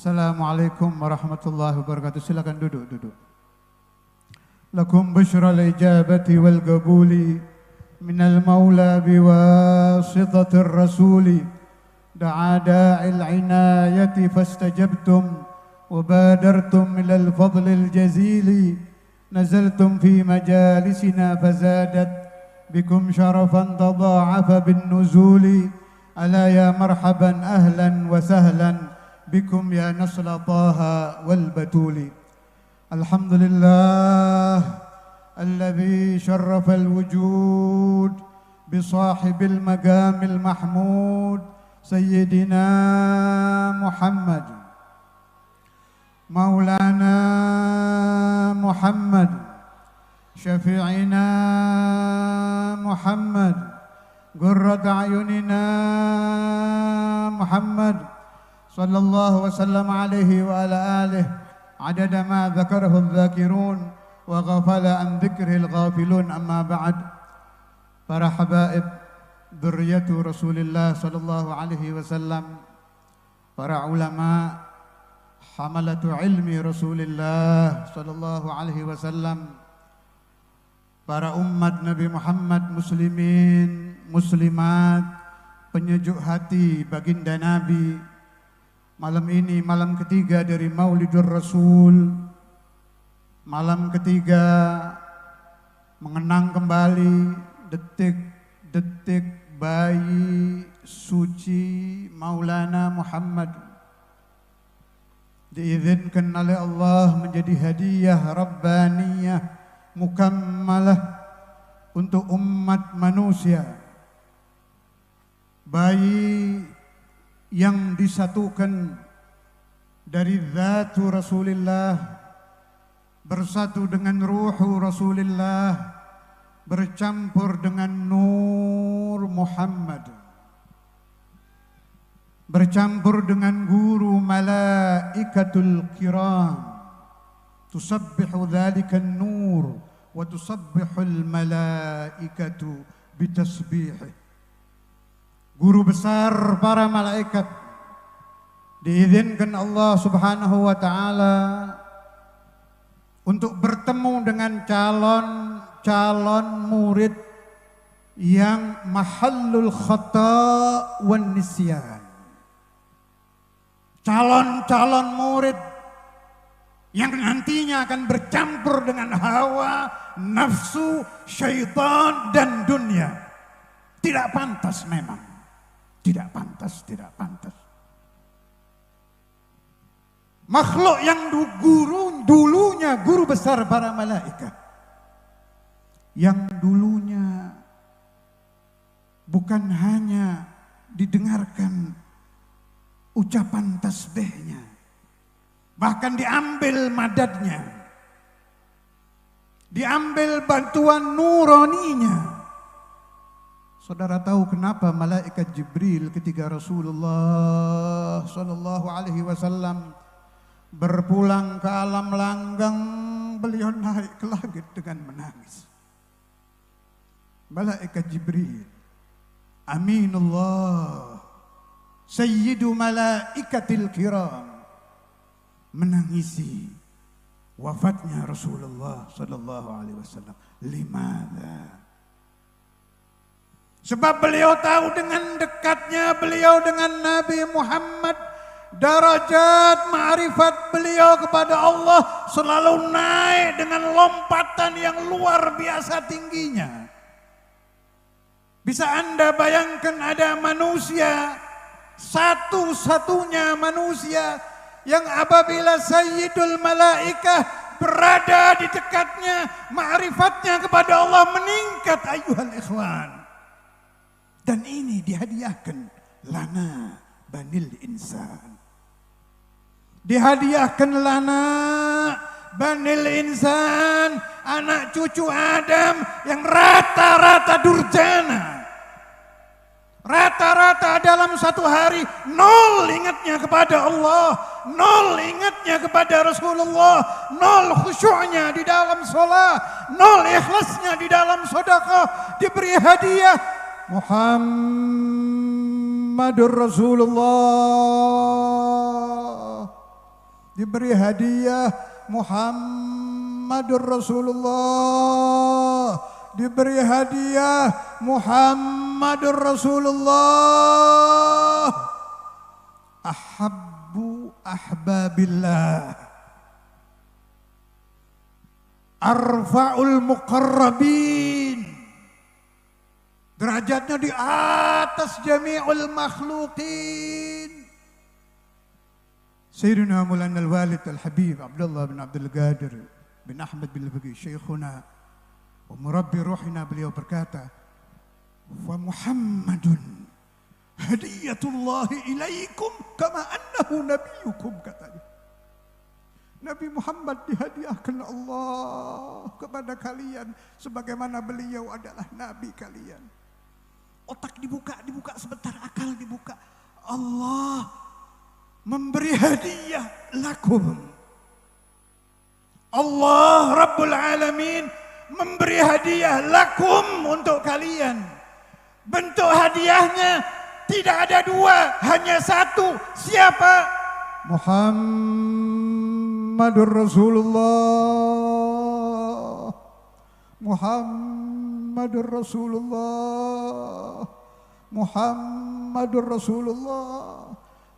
Assalamualaikum warahmatullahi wabarakatuh. Silakan duduk. Lakum bushra al-ijabati wal qabuli minal maula biwasitatir rasuli da'a da'il inayati fastajabtum wa badartum ilal fadlil jazili nazaltum fi majalisina fazadat bikum syarafan tada'afa bin nuzuli ala ya marhaban ahlan wa sahlan bikum ya nasla taha wal batuli. Alhamdulillah alladhi syarrafa al-wujud bisahibil magamil mahmud sayyidina Muhammad maulana Muhammad syafi'ina Muhammad qurrat a'yunina Muhammad sallallahu wasallam alaihi wa ala alihi adada ma dzakarahu dzakirun wa ghafala an dzikril ghafilun. Amma ba'd. Para habaib dzurriyyatu Rasulillah sallallahu alaihi wasallam, para ulama hamalatu ilmi Rasulillah sallallahu alaihi wasallam, para umat Nabi Muhammad, muslimin, muslimat, penyejuk hati baginda Nabi. Malam ini malam ketiga dari Maulidur Rasul, malam ketiga mengenang kembali detik-detik bayi suci Maulana Muhammad, diizinkan oleh Allah menjadi hadiah Rabbaniyah mukammalah untuk umat manusia. Bayi yang disatukan dari zatu Rasulullah, bersatu dengan ruhu Rasulullah, bercampur dengan nur Muhammad, bercampur dengan guru malaikatul kiram. Tusabbihu dzalika an-nur wa tusabbihul malaikatu bitasbihih. Guru besar para malaikat, diizinkan Allah Subhanahu wa ta'ala untuk bertemu dengan calon murid yang mahallul khata' wan nisyan. Calon murid yang nantinya akan bercampur dengan hawa, nafsu, syaitan dan dunia. Tidak pantas memang. Tidak pantas. Makhluk yang dulunya guru besar para malaikat, yang dulunya bukan hanya didengarkan ucapan tasbihnya, bahkan diambil madadnya, diambil bantuan nuraninya. Saudara tahu kenapa malaikat Jibril ketika Rasulullah sallallahu alaihi wasallam berpulang ke alam langgang, beliau naik ke langit dengan menangis. Malaikat Jibril, Aminullah, Sayyidu malaikatil kiram, menangisi wafatnya Rasulullah sallallahu alaihi wasallam. Limadha? Sebab beliau tahu dengan dekatnya beliau dengan Nabi Muhammad, darajat ma'rifat beliau kepada Allah selalu naik dengan lompatan yang luar biasa tingginya. Bisa Anda bayangkan ada manusia, satu-satunya manusia yang apabila Sayyidul Malaikah berada di dekatnya, ma'rifatnya kepada Allah meningkat, ayyuhal ikhwan. Dan ini dihadiahkan lana banil insan. Dihadiahkan lana banil insan, anak cucu Adam yang rata-rata durjana. Rata-rata dalam satu hari nol ingatnya kepada Allah, nol ingatnya kepada Rasulullah, nol khusyuknya di dalam sholat, nol ikhlasnya di dalam sedekah, diberi hadiah Muhammadur Rasulullah diberi hadiah Muhammadur Rasulullah, diberi hadiah Muhammadur Rasulullah. Ahabbu ahbabillah, arfa'ul muqarrabin, derajatnya di atas jami'ul makhluqin. Sayyidina Maulana al-Walid al-Habib Abdullah bin Abdul Qadir bin Ahmad bin Al-Faqih Syekhuna wa murabbi ruhina, beliau berkata, "Wa Muhammadun hadiyatullahi ilaikum kama annahu nabiyukum," katanya. Nabi Muhammad dihadiahkan Allah kepada kalian sebagaimana beliau adalah nabi kalian. Otak dibuka sebentar, akal dibuka. Allah memberi hadiah lakum. Allah Rabbul Alamin memberi hadiah lakum untuk kalian. Bentuk hadiahnya tidak ada dua, hanya satu. Siapa? Muhammadur Rasulullah. Muhammadur Rasulullah. Muhammadur Rasulullah.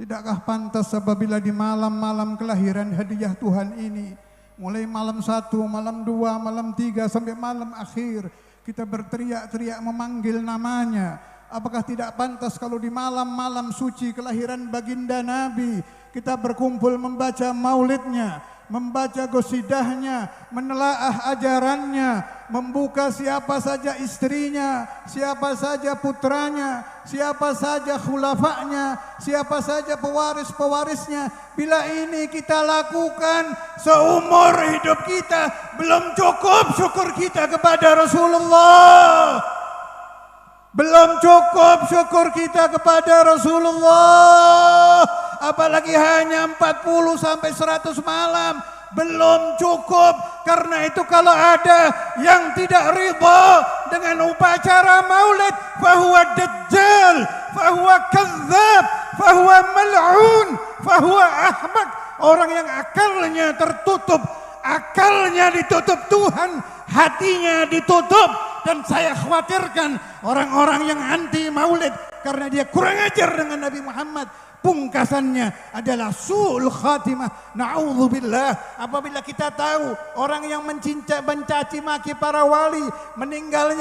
Tidakkah pantas apabila di malam-malam kelahiran hadiah Tuhan ini, mulai malam 1, malam 2, malam 3 sampai malam akhir, kita berteriak-teriak memanggil namanya. Apakah tidak pantas kalau di malam-malam suci kelahiran baginda Nabi kita berkumpul membaca maulidnya, membaca gosidahnya, menelaah ajarannya, membuka siapa saja istrinya, siapa saja putranya, siapa saja khulafanya, siapa saja pewaris-pewarisnya. Bila ini kita lakukan seumur hidup kita, belum cukup syukur kita kepada Rasulullah. Belum cukup syukur kita kepada Rasulullah, apalagi hanya 40 sampai 100 malam. Belum cukup. Karena itu kalau ada yang tidak ridha dengan upacara maulid, fahuwa dajjal, fahuwa kadzdzab, fahuwa mal'un, fahuwa ahmak. Orang yang akalnya tertutup, akalnya ditutup Tuhan, hatinya ditutup. Dan saya khawatirkan orang-orang yang anti maulid karena dia kurang ajar dengan Nabi Muhammad, pungkasannya adalah su'ul khatimah. Na'udzubillah. Apabila kita tahu orang yang mencaci maki para wali, meninggal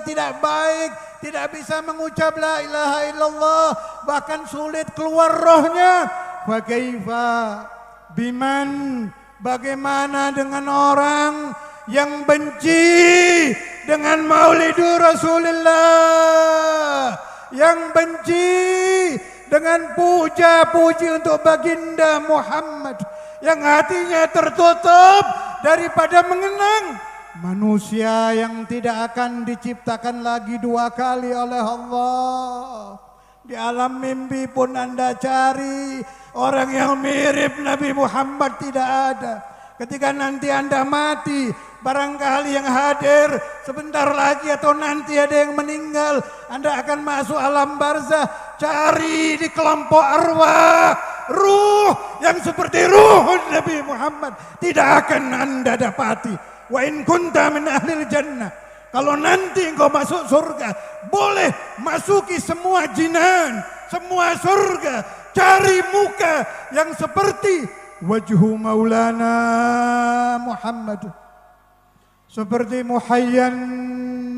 tidak baik, tidak bisa mengucap la ilaha illallah, bahkan sulit keluar rohnya. Fa kaifa biman, bagaimana dengan orang yang benci dengan maulidur Rasulullah, yang benci dengan puja-puji untuk baginda Muhammad, yang hatinya tertutup daripada mengenang manusia yang tidak akan diciptakan lagi 2 kali oleh Allah. Di alam mimpi pun Anda cari orang yang mirip Nabi Muhammad, tidak ada. Ketika nanti Anda mati, barangkali yang hadir sebentar lagi atau nanti ada yang meninggal, Anda akan masuk alam barzah. Cari di kelompok arwah, ruh yang seperti ruh Nabi Muhammad tidak akan Anda dapati. Wa in kunta min ahlil jannah, kalau nanti engkau masuk surga, boleh masuki semua jinan, semua surga, cari muka yang seperti wajhu Maulana Muhammad, seperti muhayyan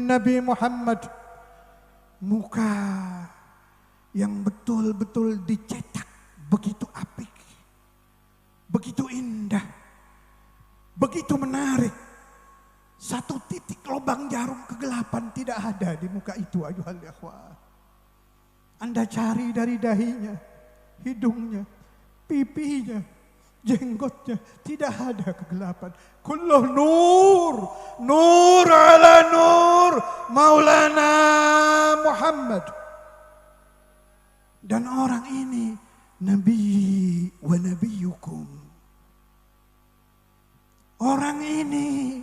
Nabi Muhammad, muka yang betul-betul dicetak begitu apik, begitu indah, begitu menarik. Satu titik lubang jarum kegelapan tidak ada di muka itu, ayuhal ikhwah. Anda cari dari dahinya, hidungnya, pipinya, jenggotnya, tidak ada kegelapan. Kulluh nur, nur ala nur, Maulana Muhammad. Dan orang ini Nabi wa nabiyukum. Orang ini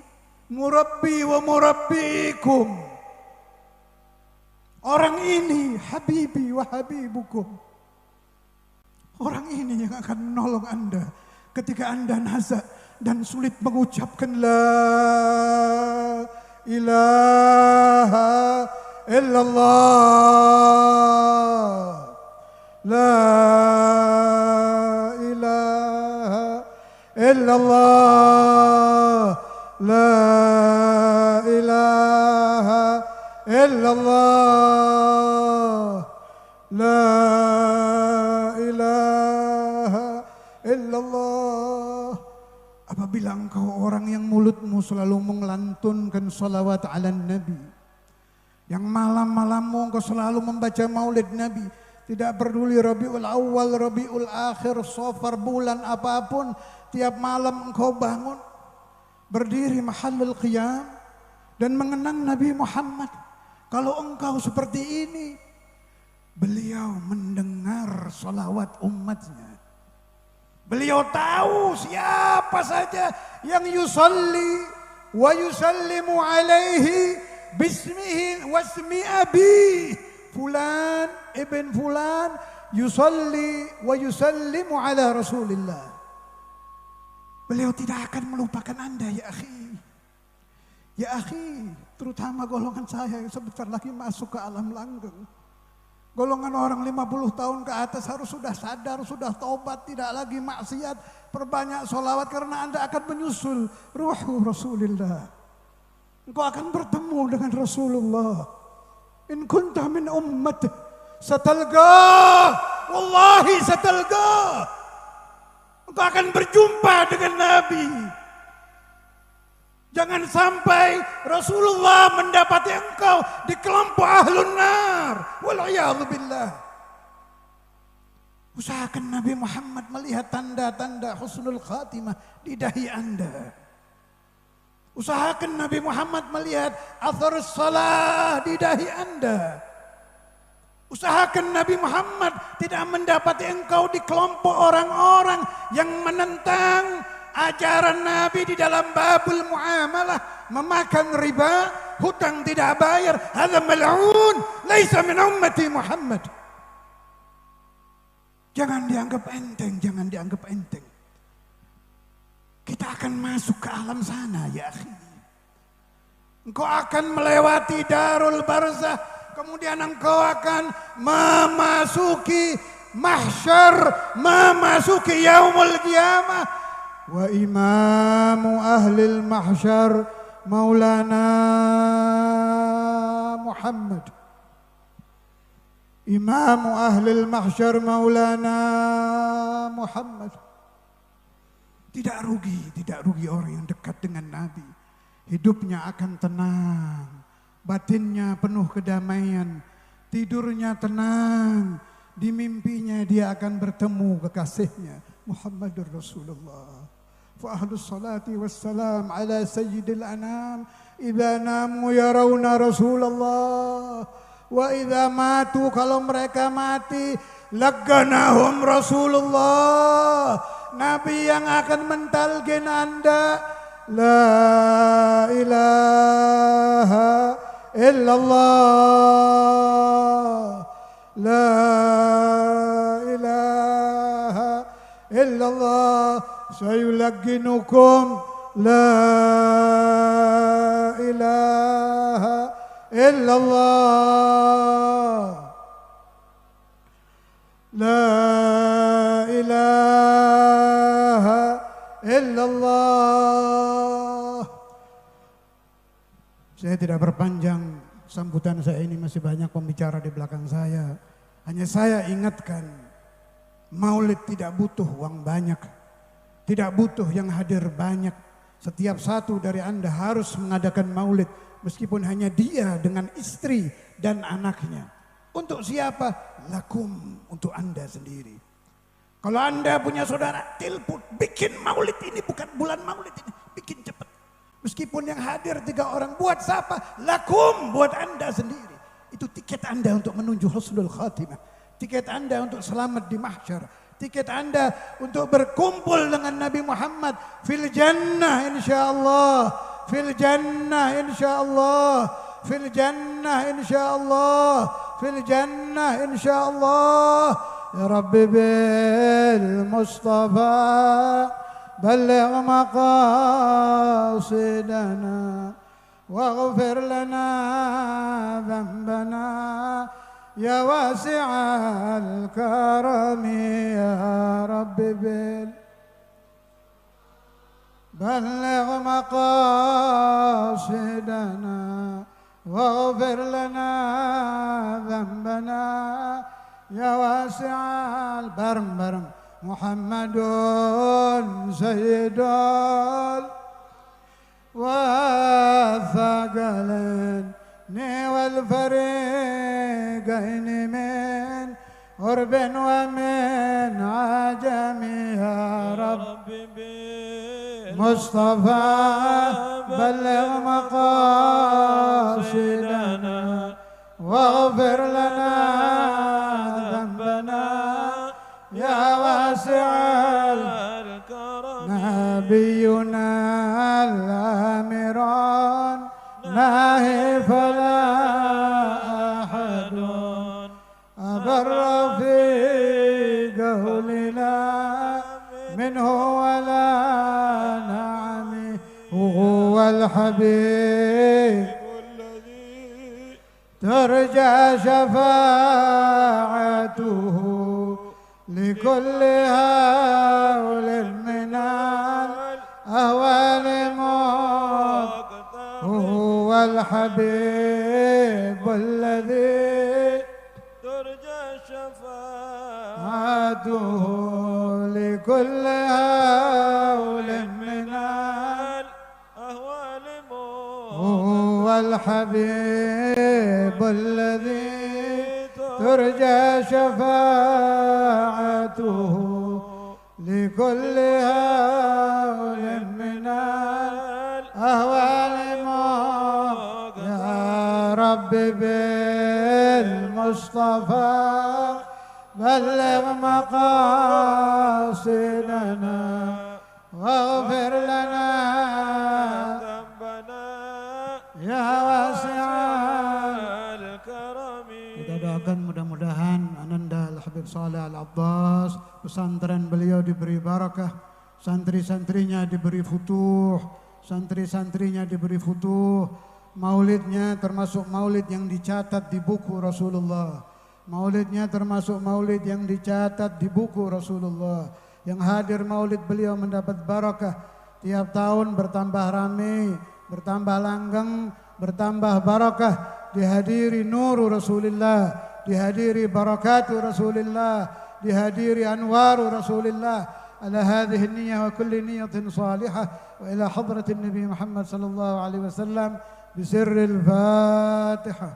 murabbi wa murabbikum. Orang ini habibi wa habibukum. Orang ini yang akan menolong Anda ketika Anda nazak dan sulit mengucapkan la ilaha illallah, la ilaha illallah, la ilaha illallah, la ilaha illallah. Apabila engkau orang yang mulutmu selalu melantunkan salawat ala Nabi, yang malam-malammu engkau selalu membaca maulid Nabi, tidak peduli Rabiul Awal, Rabiul Akhir, Safar, bulan apapun, tiap malam engkau bangun, berdiri mahallul qiyam dan mengenang Nabi Muhammad. Kalau engkau seperti ini, beliau mendengar salawat umatnya. Beliau tahu siapa saja yang yusalli wa yusallimu alaihi bismihi wasmi abi fulan ibn fulan yusalli wa yusallimu ala Rasulillah. Beliau tidak akan melupakan Anda ya akhi. Ya akhi, terutama golongan saya yang sebentar lagi masuk ke alam langgeng. Golongan orang 50 tahun ke atas harus sudah sadar, sudah taubat, tidak lagi maksiat, perbanyak sholawat karena Anda akan menyusul ruhu Rasulullah. Engkau akan bertemu dengan Rasulullah. In kunta min ummat satalqa, wallahi satalqa. Engkau akan berjumpa dengan Nabi. Jangan sampai Rasulullah mendapati engkau di kelompok ahlun nar. Wal'iyadzubillah. Usahakan Nabi Muhammad melihat tanda-tanda husnul khatimah di dahi Anda. Usahakan Nabi Muhammad melihat athar salah di dahi Anda. Usahakan Nabi Muhammad tidak mendapati engkau di kelompok orang-orang yang menentang ajaran Nabi di dalam babul muamalah, memakan riba, hutang tidak bayar, hadza mal'un, laisa min ummati Muhammad. Jangan dianggap enteng, jangan dianggap enteng. Kita akan masuk ke alam sana ya akhi. Engkau akan melewati darul barzah, kemudian engkau akan memasuki mahsyar, memasuki yaumul qiyamah. Wa imamu ahlil mahsyar Maulana Muhammad. Imamu ahlil mahsyar Maulana Muhammad. Tidak rugi orang yang dekat dengan Nabi. Hidupnya akan tenang, batinnya penuh kedamaian, tidurnya tenang, di mimpinya dia akan bertemu kekasihnya Muhammadur Rasulullah. فأهل الصلاة والسلام على سيد الأنام إذا ناموا يرون رسول الله وإذا ماتوا kalau mereka mati لقناهم رسول الله. Nabi yang akan mentalkin Anda La ilaha illallah, La ilaha illallah. Sayulagginukum La ilaha illallah, La ilaha illallah. Saya tidak berpanjang sambutan saya ini, masih banyak pembicara di belakang saya. Hanya saya ingatkan, maulid tidak butuh uang banyak, tidak butuh yang hadir banyak. Setiap satu dari Anda harus mengadakan maulid, meskipun hanya dia dengan istri dan anaknya. Untuk siapa? Lakum, untuk Anda sendiri. Kalau Anda punya saudara, telepon, bikin maulid ini, bukan bulan maulid ini, bikin cepat. Meskipun yang hadir 3 orang, buat siapa? Lakum, buat Anda sendiri. Itu tiket Anda untuk menuju husnul khatimah. Tiket Anda untuk selamat di mahsyar. Tiket Anda untuk berkumpul dengan Nabi Muhammad fil jannah insyaallah, fil jannah insyaallah, fil jannah insyaallah, fil jannah insyaallah. Ya Rabbi bil Mustafa بلغ مقاصدنا واغفر لنا ذنبنا يا واسع الكرم يا رب بلغ مقاصدنا واغفر لنا ذنبنا يا واسع البرم محمد سيد والثقلين والفريقين من قرب ومن عجم يا رب مصطفى بلغ مقاصدنا واغفر لنا ذنبنا يا واسع الكرم نبينا الأميران ناهي فلا أحد أبر في قولنا منه ولا نعم هو الحبيب الذي ترجى شفاعته لكل هول من الأهوال هو الحبيب الذي ترجى شفاعته لكل هول من الأهوال هو الحبيب الذي ترجى شفاعته لكل هول من الأهوال يا رب بالمصطفى بلغ مقاصدنا واغفر لنا ذنبنا يا واسع الكرم. Kita doakan mudah-mudahan Ananda Al-Habib Saleh Al-Abbas, pesantren beliau diberi barakah, santri-santrinya diberi futuh, santri-santrinya diberi futuh, maulidnya termasuk maulid yang dicatat di buku Rasulullah, maulidnya termasuk maulid yang dicatat di buku Rasulullah, yang hadir maulid beliau mendapat barakah, tiap tahun bertambah ramai, bertambah langgeng, bertambah barakah, dihadiri nuru Rasulullah, dihadiri barakatu Rasulullah, dihadiri anwaru Rasulullah. على هذه النية وكل نية صالحة وإلى حضرة النبي محمد صلى الله عليه وسلم بسر الفاتحة.